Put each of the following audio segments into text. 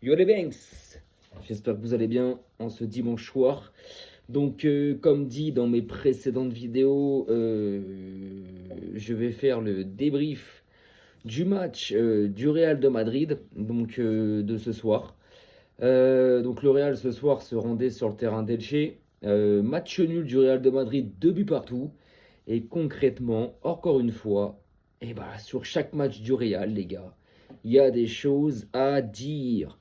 Yo les Banks, j'espère que vous allez bien en ce dimanche soir. Donc comme dit dans mes précédentes vidéos, je vais faire le débrief du match du Real de Madrid, donc de ce soir. Donc le Real ce soir se rendait sur le terrain d'Elche. Match nul du Real de Madrid, 2 buts partout. Et concrètement, encore une fois, et bah, sur chaque match du Real, les gars, il y a des choses à dire.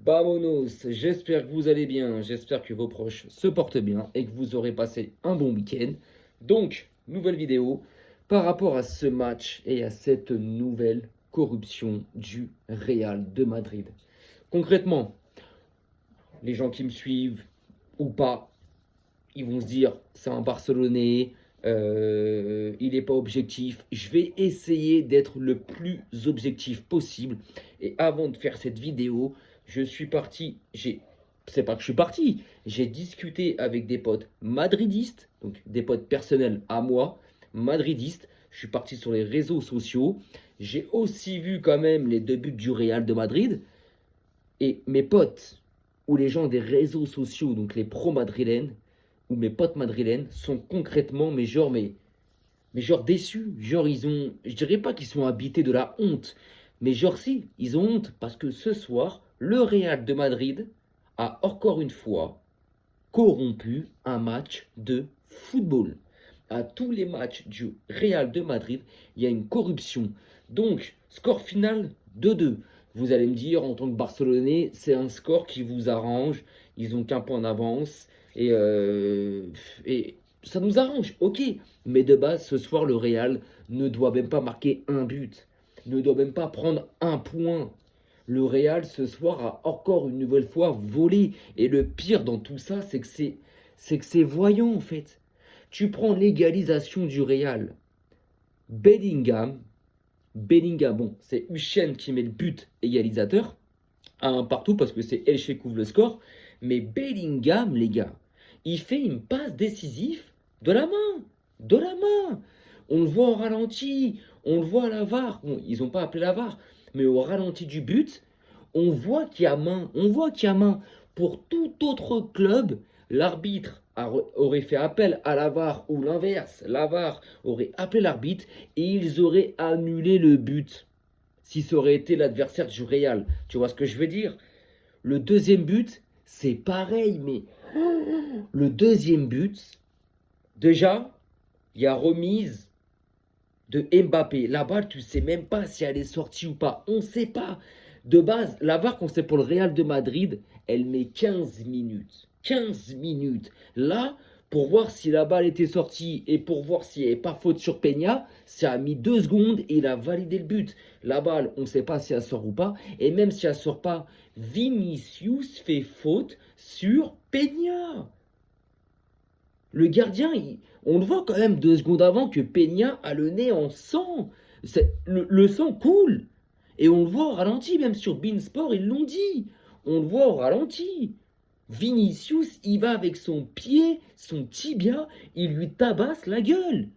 Vamonos, j'espère que vous allez bien, j'espère que vos proches se portent bien et que vous aurez passé un bon week-end. Donc, nouvelle vidéo par rapport à ce match et à cette nouvelle corruption du Real de Madrid. Concrètement, les gens qui me suivent ou pas, ils vont se dire c'est un Barcelonais, il n'est pas objectif. Je vais essayer d'être le plus objectif possible. Et avant de faire cette vidéo, je suis parti, c'est pas que je suis parti, j'ai discuté avec des potes madridistes, donc des potes personnels à moi, madridistes. Je suis parti sur les réseaux sociaux. J'ai aussi vu quand même les 2 buts du Real de Madrid. Et mes potes, ou les gens des réseaux sociaux, donc les pros madrilènes, ou mes potes madrilènes, sont concrètement, mais genre déçus. Genre, je dirais pas qu'ils sont habités de la honte, mais genre si, ils ont honte parce que ce soir, le Real de Madrid a encore une fois corrompu un match de football. À tous les matchs du Real de Madrid, il y a une corruption. Donc, score final 2-2. Vous allez me dire, en tant que Barcelonais, c'est un score qui vous arrange. Ils ont qu'un point d'avance. Et ça nous arrange, ok. Mais de base, ce soir, le Real ne doit même pas marquer un but. Ne doit même pas prendre un point. Le Real, ce soir, a encore une nouvelle fois volé. Et le pire dans tout ça, c'est que c'est voyant, en fait. Tu prends l'égalisation du Real. Bellingham, bon, c'est Huchen qui met le but égalisateur. À un partout parce que c'est Elche qui ouvre le score. Mais Bellingham, les gars, il fait une passe décisive de la main. De la main. On le voit au ralenti. On le voit à la VAR. Bon, ils n'ont pas appelé la VAR. Mais au ralenti du but, on voit qu'il y a main. On voit qu'il y a main. Pour tout autre club, l'arbitre aurait fait appel à la VAR ou l'inverse. La VAR aurait appelé l'arbitre et ils auraient annulé le but. Si ça aurait été l'adversaire du Real. Tu vois ce que je veux dire? Le deuxième but, c'est pareil, mais le deuxième but, déjà, il y a remise de Mbappé. La balle, tu ne sais même pas si elle est sortie ou pas. On ne sait pas. De base, la VAR qu'on sait pour le Real de Madrid, elle met 15 minutes. 15 minutes. Là, pour voir si la balle était sortie et pour voir s'il n'y avait pas faute sur Peña, ça a mis 2 secondes et il a validé le but. La balle, on ne sait pas si elle sort ou pas. Et même si elle ne sort pas, Vinicius fait faute sur Peña. Le gardien, on le voit quand même 2 secondes avant que Peña a le nez en sang. Le sang coule. Et on le voit au ralenti, même sur Beansport, ils l'ont dit. On le voit au ralenti. Vinicius, il va avec son pied, son tibia, il lui tabasse la gueule.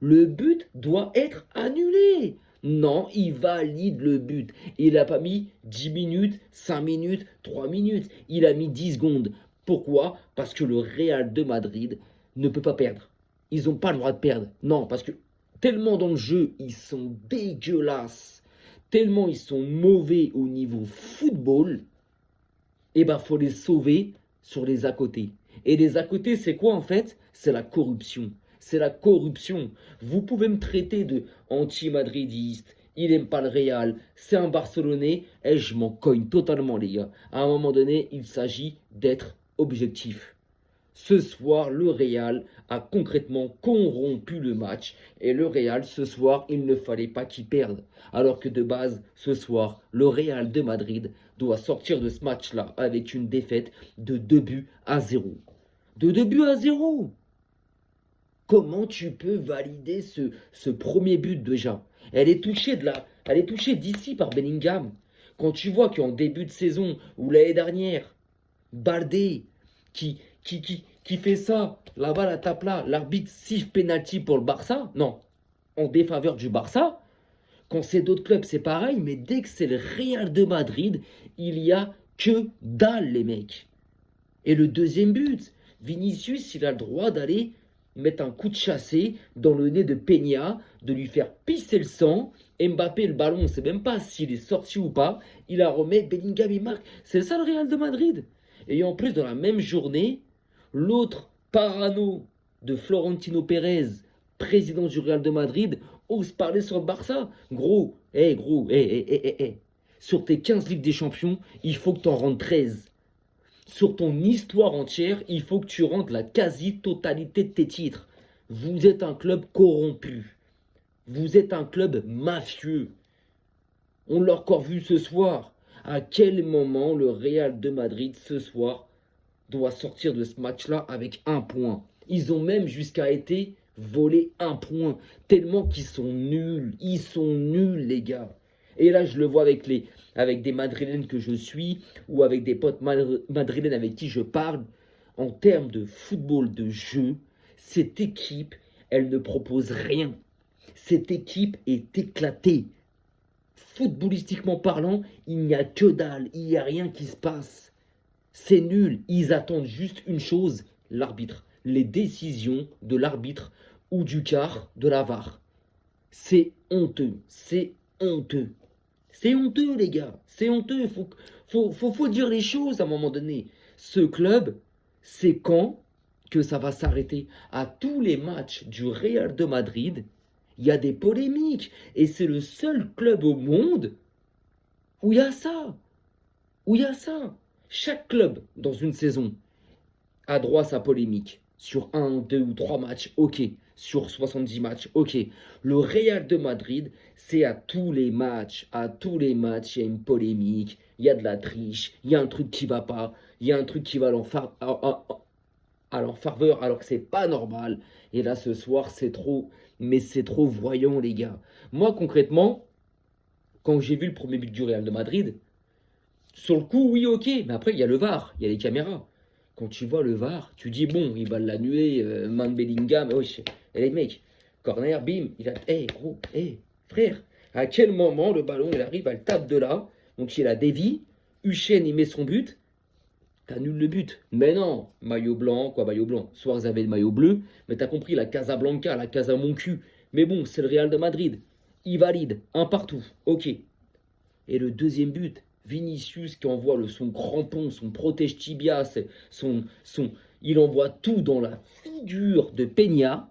Le but doit être annulé. Non, il valide le but. Il n'a pas mis 10 minutes, 5 minutes, 3 minutes. Il a mis 10 secondes. Pourquoi? Parce que le Real de Madrid ne peut pas perdre. Ils n'ont pas le droit de perdre. Non, parce que tellement dans le jeu, ils sont dégueulasses. Tellement ils sont mauvais au niveau football. Eh ben, faut les sauver sur les à côté. Et les à côté, c'est quoi en fait? C'est la corruption. C'est la corruption. Vous pouvez me traiter de anti-madridiste, il n'aime pas le Real, c'est un Barcelonais, et je m'en cogne totalement, les gars. À un moment donné, il s'agit d'être objectif. Ce soir, le Real a concrètement corrompu le match. Et le Real, ce soir, il ne fallait pas qu'il perde. Alors que de base, ce soir, le Real de Madrid doit sortir de ce match-là avec une défaite de 2 buts à 0. De 2 buts à 0. Comment tu peux valider ce premier but déjà? Elle est touchée d'ici par Bellingham. Quand tu vois qu'en début de saison, ou l'année dernière, Baldé, qui fait ça, la balle à tape là, l'arbitre siffle penalty pour le Barça, non, en défaveur du Barça. Quand c'est d'autres clubs, c'est pareil, mais dès que c'est le Real de Madrid, il y a Que dalle, les mecs. Et le deuxième but, Vinicius, il a le droit d'aller mettre un coup de chassé dans le nez de Peña, de lui faire pisser le sang. Mbappé, le ballon, on ne sait même pas s'il est sorti ou pas. Il la remet, Bellingham, il marque. C'est ça le Real de Madrid. Et en plus, dans la même journée, l'autre parano de Florentino Pérez, président du Real de Madrid, ose parler sur le Barça. Gros, sur tes 15 Ligues des Champions, il faut que tu en rentres 13. Sur ton histoire entière, il faut que tu rentres la quasi-totalité de tes titres. Vous êtes un club corrompu. Vous êtes un club mafieux. On l'a encore vu ce soir. À quel moment le Real de Madrid, ce soir, doit sortir de ce match-là avec un point? Ils ont même jusqu'à été volés un point. Tellement qu'ils sont nuls. Ils sont nuls, les gars. Et là, je le vois avec des Madrilènes que je suis, ou avec des potes madrilènes avec qui je parle. En termes de football, de jeu, cette équipe, elle ne propose rien. Cette équipe est éclatée. Footballistiquement parlant, il n'y a que dalle, il n'y a rien qui se passe. C'est nul, ils attendent juste une chose, l'arbitre. Les décisions de l'arbitre ou du quart de la VAR. C'est honteux, c'est honteux. C'est honteux, les gars, c'est honteux. Faut dire les choses à un moment donné. Ce club, c'est quand que ça va s'arrêter? À tous les matchs du Real de Madrid, il y a des polémiques. Et c'est le seul club au monde où il y a ça. Où il y a ça. Chaque club, dans une saison, a droit à sa polémique. Sur 1, 2 ou 3 matchs, ok. Sur 70 matchs, ok. Le Real de Madrid, c'est à tous les matchs. À tous les matchs, il y a une polémique. Il y a de la triche. Il y a un truc qui va pas. Il y a un truc qui va à leur faveur alors que c'est pas normal. Et là, ce soir, c'est trop. Mais c'est trop voyant, les gars. Moi, concrètement, quand j'ai vu le premier but du Real de Madrid, sur le coup, oui, ok. Mais après, il y a le VAR, il y a les caméras. Quand tu vois le VAR, tu dis, bon, il va l'annuler, Man Bellingham. Oui, et les mecs, corner, bim, il a. Gros, frère, à quel moment le ballon, il arrive, elle tape de là. Donc, il a dévie. Huchen, il met son but. T'annules le but. Mais non, maillot blanc, quoi, maillot blanc. Suarez avait le maillot bleu, mais t'as compris, la Casablanca, la Casa mon cul. Mais bon, c'est le Real de Madrid. Il valide, un partout, ok. Et le deuxième but, Vinicius qui envoie son crampon, son protège tibia, il envoie tout dans la figure de Peña.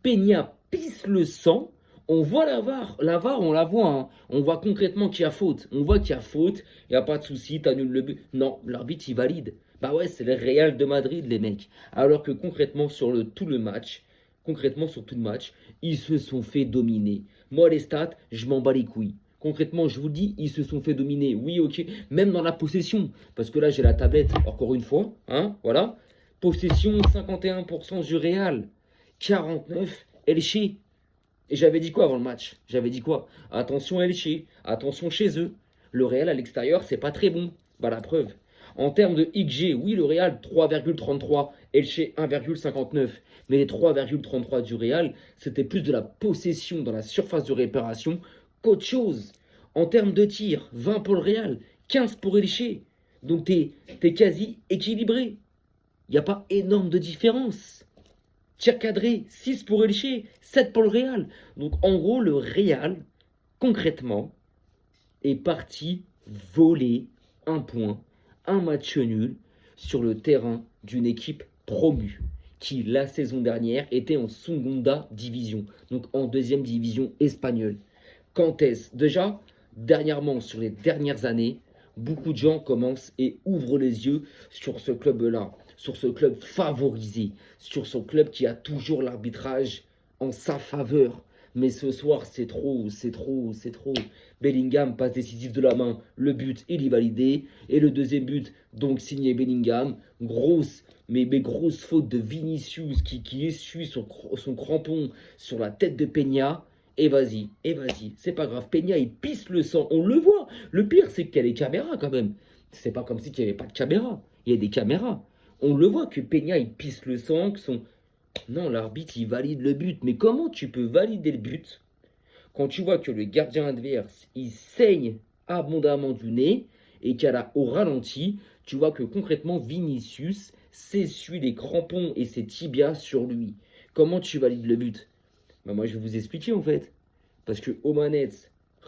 Peña pisse le sang. On voit la VAR, on la voit, hein. On voit concrètement qu'il y a faute. On voit qu'il y a faute, il n'y a pas de souci, t'annules le but. Non, l'arbitre, il valide. Bah ouais, c'est le Real de Madrid, les mecs. Alors que concrètement, sur tout le match, ils se sont fait dominer. Moi, les stats, je m'en bats les couilles. Concrètement, je vous dis, ils se sont fait dominer. Oui, ok. Même dans la possession. Parce que là, j'ai la tablette, encore une fois. Hein, voilà. Possession, 51% du Real. 49, Elche. Et j'avais dit quoi avant le match? J'avais dit quoi? Attention Elche, attention chez eux. Le Real à l'extérieur, c'est pas très bon. Bah la preuve. En termes de XG, oui, le Real 3,33, Elche 1,59. Mais les 3,33 du Real, c'était plus de la possession dans la surface de réparation qu'autre chose. En termes de tir, 20 pour le Real, 15 pour Elche. Donc t'es quasi équilibré. Il n'y a pas énorme de différence. Tir cadré, 6 pour Elche, 7 pour le Real. Donc en gros, le Real, concrètement, est parti voler un point, un match nul sur le terrain d'une équipe promue qui, la saison dernière, était en Segunda Division, donc en deuxième division espagnole. Quand est-ce? Déjà, dernièrement, sur les dernières années, beaucoup de gens commencent et ouvrent les yeux sur ce club-là, sur ce club favorisé, sur ce club qui a toujours l'arbitrage en sa faveur. Mais ce soir, c'est trop. Bellingham passe décisif de la main, le but, il est validé. Et le deuxième but, donc signé Bellingham, grosse faute de Vinicius qui essuie son crampon sur la tête de Peña. Et vas-y, c'est pas grave. Peña, il pisse le sang, on le voit. Le pire, c'est qu'il y a des caméras quand même. C'est pas comme si il n'y avait pas de caméras. Il y a des caméras. On le voit que Peña, il pisse le sang. Non, l'arbitre, il valide le but. Mais comment tu peux valider le but quand tu vois que le gardien adverse, il saigne abondamment du nez et au ralenti, tu vois que concrètement, Vinicius s'essuie les crampons et ses tibias sur lui. Comment tu valides le but? Bah moi, je vais vous expliquer en fait. Parce que Omanez,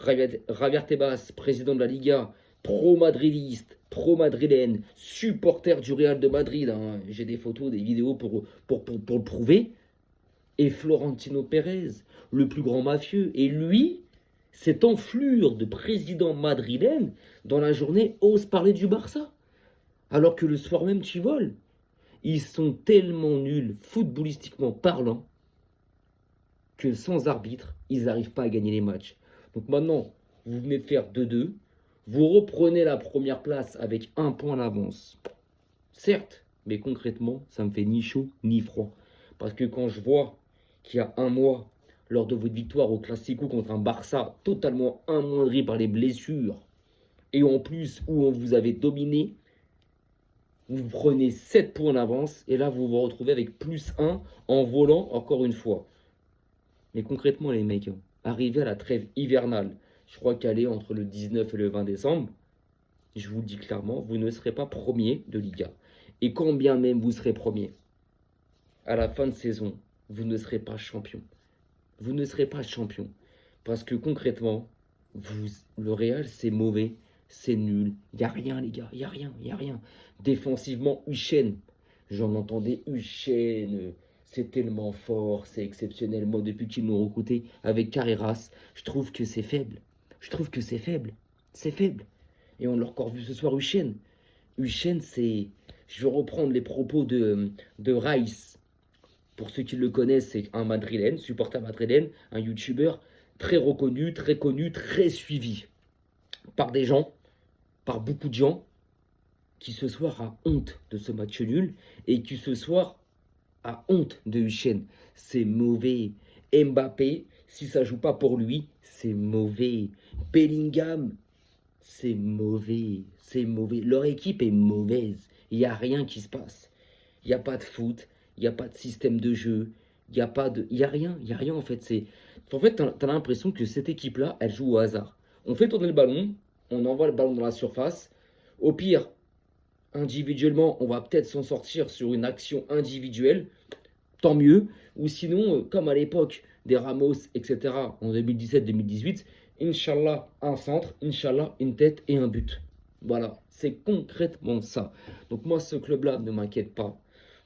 Javier Tebas, président de la Liga, pro-madridiste, pro-madrilène, supporter du Real de Madrid, hein, j'ai des photos, des vidéos pour le prouver, et Florentino Pérez, le plus grand mafieux, et lui, cette enflure de président madrilène, dans la journée, ose parler du Barça. Alors que le soir même, tu voles. Ils sont tellement nuls, footballistiquement parlant, que sans arbitre, ils n'arrivent pas à gagner les matchs. Donc maintenant, vous venez de faire 2-2. Vous reprenez la première place avec 1 point d'avance. Certes, mais concrètement, ça me fait ni chaud ni froid. Parce que quand je vois qu'il y a un mois, lors de votre victoire au Classico contre un Barça totalement amoindri par les blessures, et en plus où on vous avait dominé, vous prenez 7 points d'avance, et là vous vous retrouvez avec +1 en volant encore une fois. Mais concrètement, les mecs, arrivé à la trêve hivernale, je crois qu'elle est entre le 19 et le 20 décembre, je vous le dis clairement, vous ne serez pas premier de Liga. Et quand bien même vous serez premier, à la fin de saison, vous ne serez pas champion. Vous ne serez pas champion. Parce que concrètement, le Real, c'est mauvais, c'est nul. Il n'y a rien, les gars, il n'y a rien, il n'y a rien. Défensivement, Huchen, j'en entendais Huchen. C'est tellement fort, c'est exceptionnel. Moi, depuis qu'ils l'ont recruté avec Carreras, je trouve que c'est faible. Je trouve que c'est faible. C'est faible. Et on l'a encore vu ce soir, Huchen. Huchen, c'est... Je vais reprendre les propos de Rice. Pour ceux qui le connaissent, c'est un madrilène, supporter madrilène, un youtubeur très reconnu, très connu, très suivi par des gens, par beaucoup de gens, qui ce soir a honte de ce match nul et qui ce soir a honte de Huchen. C'est mauvais. Mbappé, si ça joue pas pour lui, c'est mauvais. Bellingham, c'est mauvais. C'est mauvais. Leur équipe est mauvaise. Il n'y a rien qui se passe. Il n'y a pas de foot. Il n'y a pas de système de jeu. Il n'y a pas de... Il n'y a rien. Il n'y a rien en fait. En fait, tu as l'impression que cette équipe-là, elle joue au hasard. On fait tourner le ballon. On envoie le ballon dans la surface. Au pire, individuellement, on va peut-être s'en sortir sur une action individuelle, tant mieux. Ou sinon, comme à l'époque des Ramos, etc., en 2017-2018, Inch'Allah, un centre, Inch'Allah, une tête et un but. Voilà, c'est concrètement ça. Donc moi, ce club-là ne m'inquiète pas.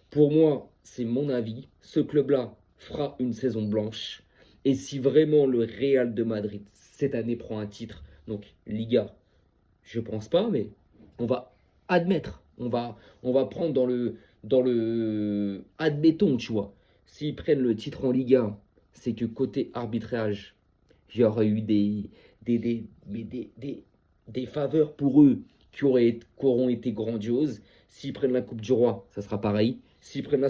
Pour moi, c'est mon avis, ce club-là fera une saison blanche. Et si vraiment le Real de Madrid, cette année, prend un titre, donc Liga, je pense pas, mais on va admettre, on va prendre dans le admettons, tu vois. S'ils prennent le titre en Ligue 1, c'est que côté arbitrage, il y aurait eu des faveurs pour eux qui auront été grandioses. S'ils prennent la Coupe du Roi, ça sera pareil. S'ils prennent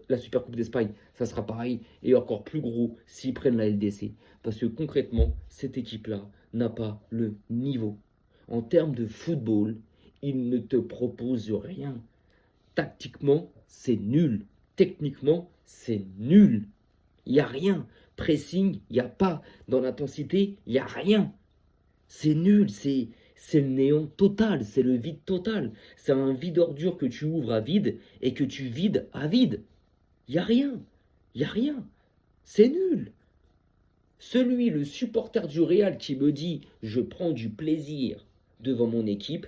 la Super Coupe d'Espagne, ça sera pareil. Et encore plus gros, s'ils prennent la LDC. Parce que concrètement, cette équipe-là n'a pas le niveau. En termes de football, il ne te propose rien. Tactiquement, c'est nul. Techniquement, c'est nul. Il n'y a rien. Pressing, il n'y a pas. Dans l'intensité, il n'y a rien. C'est nul, c'est le néant total, c'est le vide total. C'est un vide ordure que tu ouvres à vide et que tu vides à vide. Il n'y a rien. Il n'y a rien. C'est nul. Le supporter du Real qui me dit « je prends du plaisir devant mon équipe »,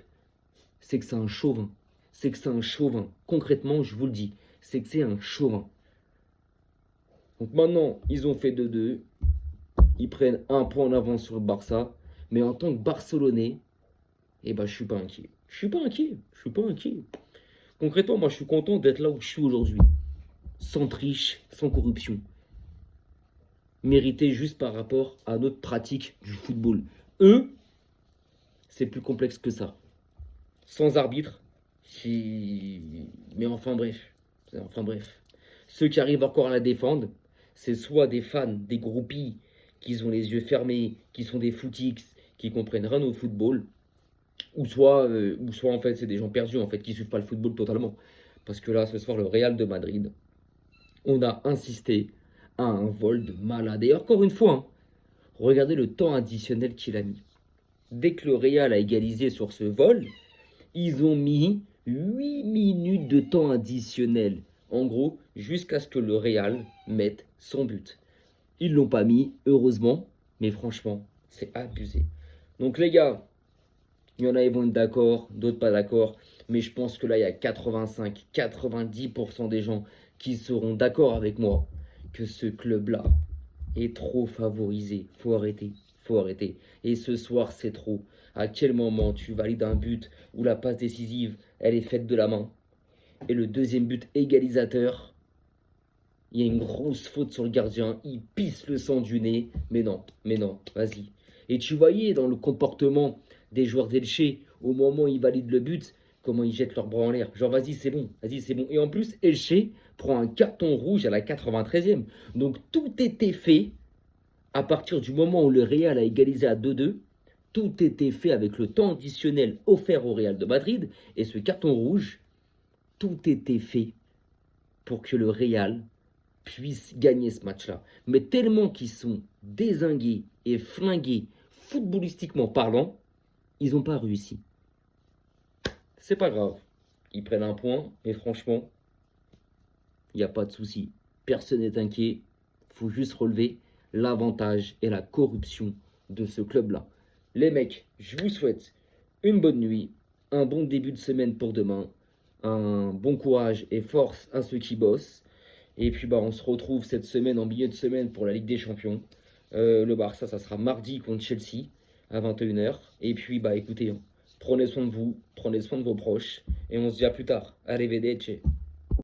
c'est que c'est un chauvin. C'est que c'est un chauvin. Concrètement, je vous le dis, c'est que c'est un chauvin. Donc maintenant, ils ont fait 2-2. Ils prennent 1 point en avance sur le Barça. Mais en tant que Barcelonais, eh ben, je suis pas inquiet. Je suis pas inquiet. Je suis pas inquiet. Concrètement, moi, je suis content d'être là où je suis aujourd'hui. Sans triche, sans corruption. Mérité juste par rapport à notre pratique du football. Eux, c'est plus complexe que ça. Sans arbitre, mais enfin bref. Ceux qui arrivent encore à la défendre, c'est soit des fans, des groupies, qui ont les yeux fermés, qui sont des footix, qui comprennent rien au football, ou soit en fait c'est des gens perdus en fait qui suivent pas le football totalement. Parce que là, ce soir, le Real de Madrid, on a insisté à un vol de malade. Et encore une fois, hein, regardez le temps additionnel qu'il a mis. Dès que le Real a égalisé sur ce vol, Ils ont mis 8 minutes de temps additionnel. En gros, jusqu'à ce que le Real mette son but. Ils l'ont pas mis, heureusement, mais franchement, c'est abusé. Donc les gars, il y en a qui vont être d'accord, d'autres pas d'accord, mais je pense que là, il y a 85-90% des gens qui seront d'accord avec moi que ce club-là est trop favorisé. Faut arrêter, faut arrêter. Et ce soir, c'est trop. À quel moment tu valides un but où la passe décisive, elle est faite de la main, et le deuxième but égalisateur, il y a une grosse faute sur le gardien, il pisse le sang du nez, mais non, vas-y. Et tu voyais dans le comportement des joueurs d'Elche, au moment où ils valident le but, comment ils jettent leurs bras en l'air. Genre, vas-y, c'est bon, vas-y, c'est bon. Et en plus, Elche prend un carton rouge à la 93e. Donc, tout était fait à partir du moment où le Real a égalisé à 2-2. Tout était fait avec le temps additionnel offert au Real de Madrid. Et ce carton rouge, tout était fait pour que le Real puisse gagner ce match-là. Mais tellement qu'ils sont dézingués et flingués, footballistiquement parlant, ils n'ont pas réussi. C'est pas grave. Ils prennent un point, mais franchement, il n'y a pas de souci. Personne n'est inquiet. Il faut juste relever l'avantage et la corruption de ce club-là. Les mecs, je vous souhaite une bonne nuit, un bon début de semaine pour demain, un bon courage et force à ceux qui bossent. Et puis on se retrouve cette semaine en milieu de semaine pour la Ligue des Champions. Le Barça, ça sera mardi contre Chelsea à 21h. Et puis écoutez, prenez soin de vous, prenez soin de vos proches. Et on se dit à plus tard. Arrivederci.